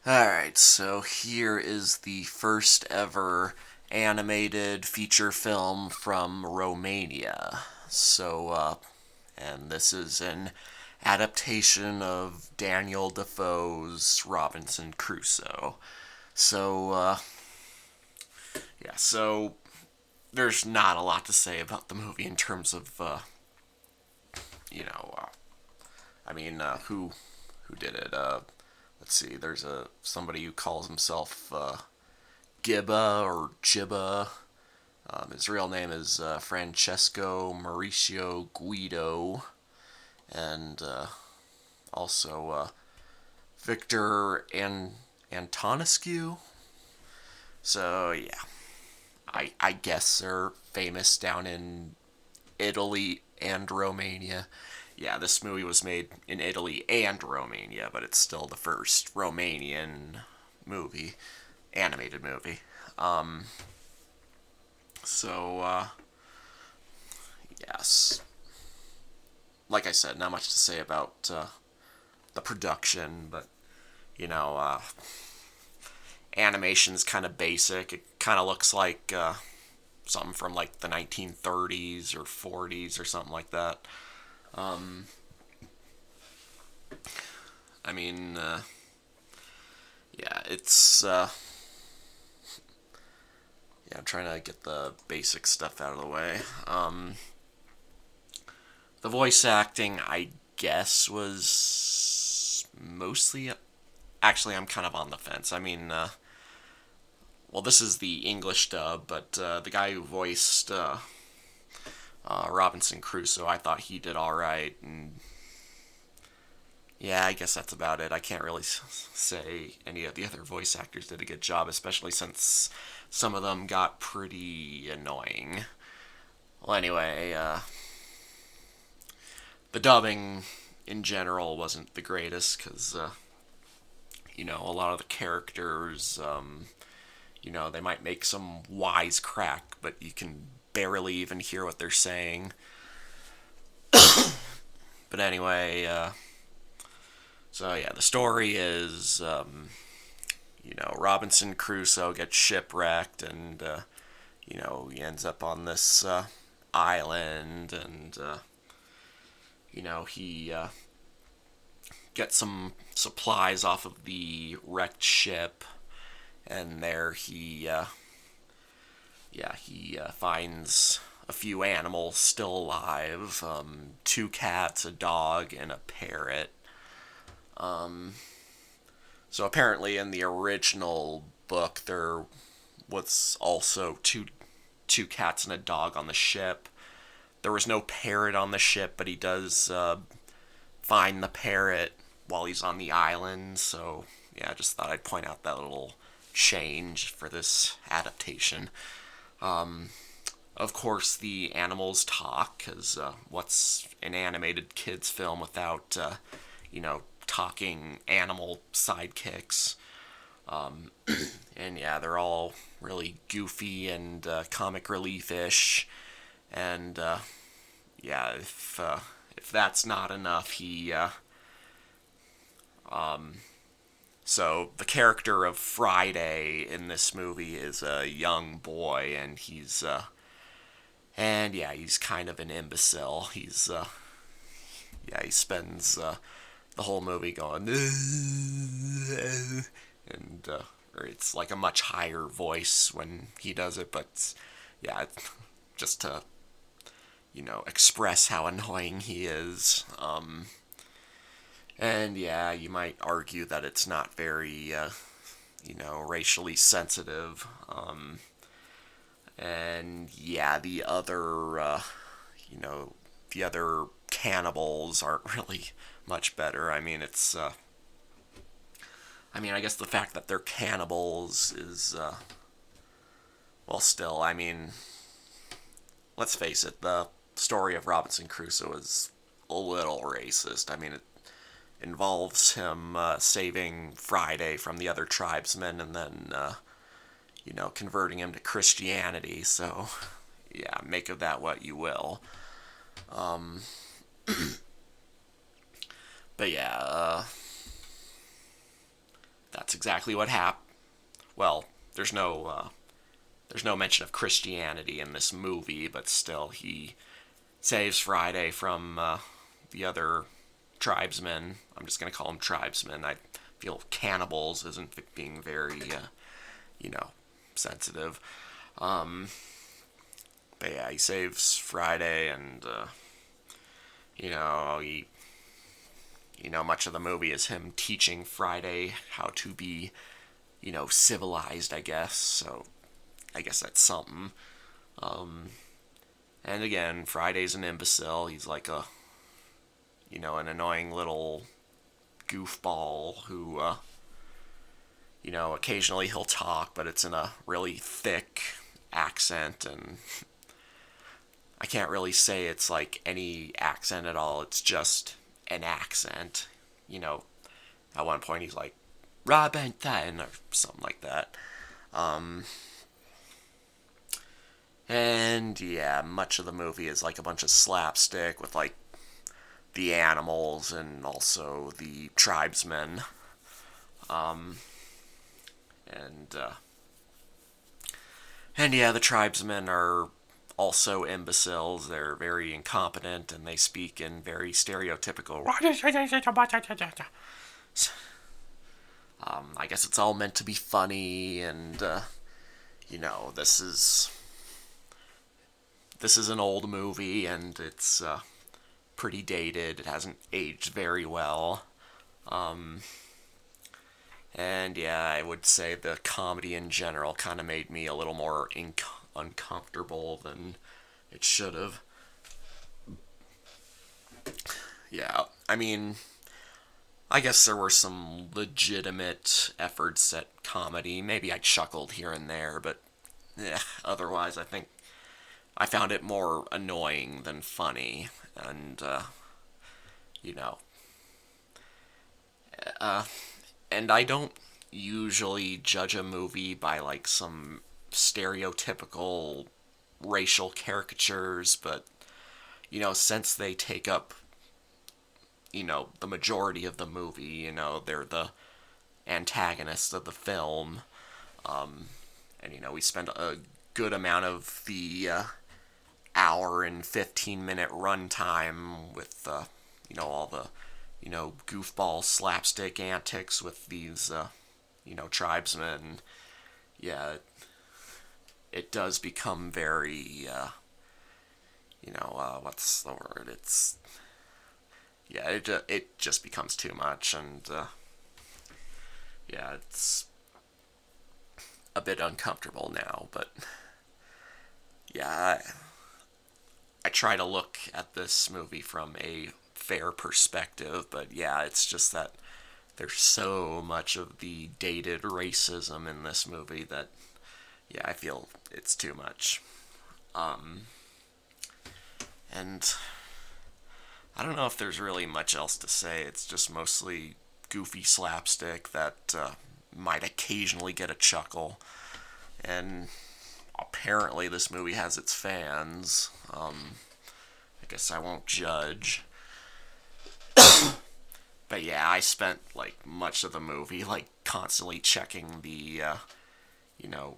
Alright, so here is the first ever animated feature film from Romania. And this is an adaptation of Daniel Defoe's Robinson Crusoe. So, so there's not a lot to say about the movie in terms of, you know, uh, who did it? Let's see. There's somebody who calls himself Gibba or Jibba. His real name is Francesco Mauricio Guido, and also Victor Antonescu. So yeah, I guess they're famous down in Italy and Romania. Yeah, this movie was made in Italy and Romania, but it's still the first Romanian movie, animated movie. Um, so, yes. Like I said, not much to say about the production, but, you know, animation's kind of basic. It kind of looks like something from like the 1930s or 40s or something like that. Um, I mean, yeah, it's yeah. I'm trying to get the basic stuff out of the way. The voice acting, I guess, was mostly. Actually, I'm kind of on the fence. Well, this is the English dub, but the guy who voiced Robinson Crusoe, I thought he did all right, and yeah, I guess that's about it. I can't really say any of the other voice actors did a good job, especially since some of them got pretty annoying. Well, anyway, the dubbing in general wasn't the greatest because, a lot of the characters, they might make some wisecrack, but you can barely even hear what they're saying. But anyway, so yeah, the story is, Robinson Crusoe gets shipwrecked, and he ends up on this island, and he gets some supplies off of the wrecked ship, and there he finds a few animals still alive, two cats, a dog, and a parrot. Um, so apparently, in the original book, there was also two cats and a dog on the ship. There was no parrot on the ship, but he does find the parrot while he's on the island. So yeah, I just thought I'd point out that little change for this adaptation. Um, of course, the animals talk, because what's an animated kids film without, talking animal sidekicks? Um, and yeah, they're all really goofy and comic relief ish. And yeah, if that's not enough, he um, so the character of Friday in this movie is a young boy, and he's kind of an imbecile. He spends the whole movie going, and or it's like a much higher voice when he does it, but yeah, just to express how annoying he is. And yeah, you might argue that it's not very, racially sensitive. And yeah, you know, the other cannibals aren't really much better. I guess the fact that they're cannibals is, well, still, let's face it, the story of Robinson Crusoe is a little racist. It involves him saving Friday from the other tribesmen and then, converting him to Christianity. So, yeah, make of that what you will. Um, but yeah, that's exactly what happened. Well, there's no mention of Christianity in this movie, but still, he saves Friday from the other tribesmen. I'm just gonna call them tribesmen. I feel cannibals isn't being very, you know, sensitive. Um, but yeah, he saves Friday, and you know, much of the movie is him teaching Friday how to be, civilized, I guess. So I guess that's something. Um, and again, Friday's an imbecile. He's like an annoying little goofball who, occasionally he'll talk, but it's in a really thick accent, and I can't really say it's like any accent at all. It's just an accent. You know, at one point he's like, Robin Then, or something like that. Um, and yeah, much of the movie is like a bunch of slapstick with like the animals and also the tribesmen. Um, and and yeah, the tribesmen are also imbeciles. They're very incompetent and they speak in very stereotypical. I guess it's all meant to be funny, and this is an old movie, and it's pretty dated. It hasn't aged very well. Um, and yeah, I would say the comedy in general kind of made me a little more uncomfortable than it should have. Yeah, I mean, I guess there were some legitimate efforts at comedy. Maybe I chuckled here and there, but otherwise, I think I found it more annoying than funny. And, you know, uh, and I don't usually judge a movie by like some stereotypical racial caricatures, but since they take up the majority of the movie, they're the antagonists of the film, and we spend a good amount of the hour and 15-minute runtime with all the goofball slapstick antics with these tribesmen. Yeah, it does become very what's the word? It's yeah, it just becomes too much, and yeah, it's a bit uncomfortable now. But yeah, I try to look at this movie from a fair perspective, but yeah, it's just that there's so much of the dated racism in this movie that yeah, I feel it's too much. Um, and I don't know if there's really much else to say. It's just mostly goofy slapstick that might occasionally get a chuckle. And apparently, this movie has its fans. I guess I won't judge. But yeah, I spent like much of the movie like constantly checking the, you know,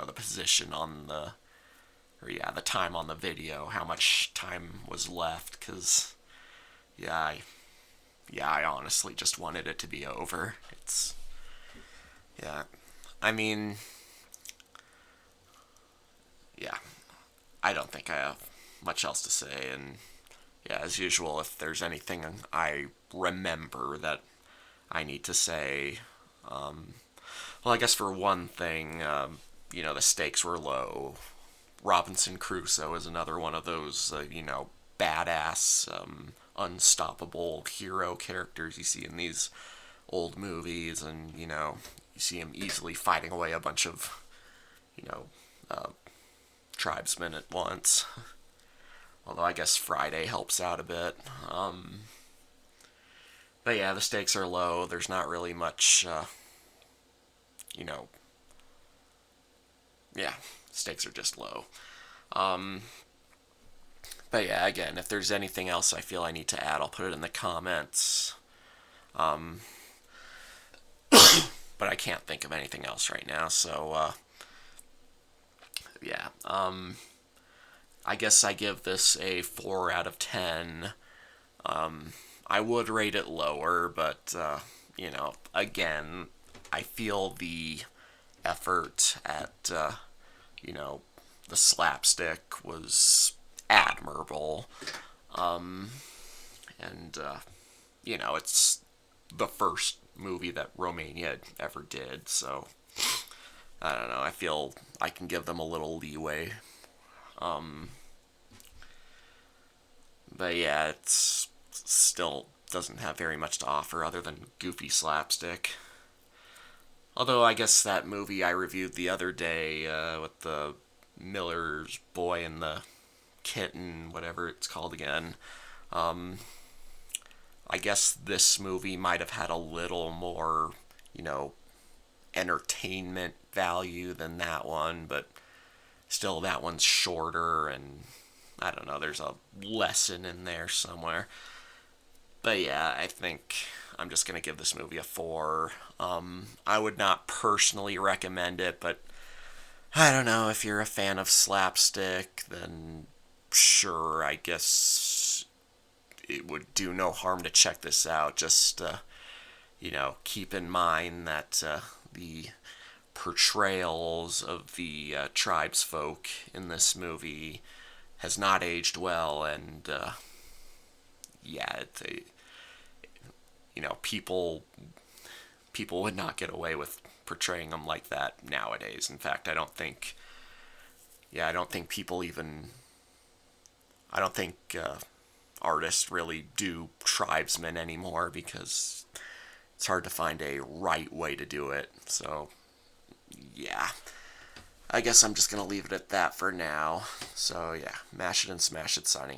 the position on the, or yeah, the time on the video, how much time was left, because yeah, I honestly just wanted it to be over. It's yeah, I mean, yeah, I don't think I have much else to say, and yeah, as usual, if there's anything I remember that I need to say, um, well, I guess for one thing, the stakes were low. Robinson Crusoe is another one of those, badass, unstoppable hero characters you see in these old movies, and, you see him easily fighting away a bunch of, you know, uh, tribesmen at once. Although I guess Friday helps out a bit. But yeah, the stakes are low. There's not really much, you know, yeah, stakes are just low. Um, but yeah, again, if there's anything else I feel I need to add, I'll put it in the comments. Um, but I can't think of anything else right now. So yeah, I guess I give this a 4 out of 10. I would rate it lower, but again, I feel the effort at you know the slapstick was admirable, and it's the first movie that Romania ever did, so I don't know. I feel I can give them a little leeway. Um, but yeah, it's still doesn't have very much to offer other than goofy slapstick. Although I guess that movie I reviewed the other day with the Miller's boy and the kitten, whatever it's called again, um, I guess this movie might have had a little more, you know, entertainment value than that one, but still that one's shorter and I don't know, there's a lesson in there somewhere. But yeah, I think I'm just going to give this movie a 4. I would not personally recommend it, but I don't know, if you're a fan of slapstick, then sure, I guess it would do no harm to check this out. Just, keep in mind that the portrayals of the tribesfolk in this movie has not aged well, and yeah, people would not get away with portraying them like that nowadays. In fact, I don't think people even, I don't think artists really do tribesmen anymore because it's hard to find a right way to do it. So, yeah. I guess I'm just going to leave it at that for now. So, yeah, mash it and smash it signing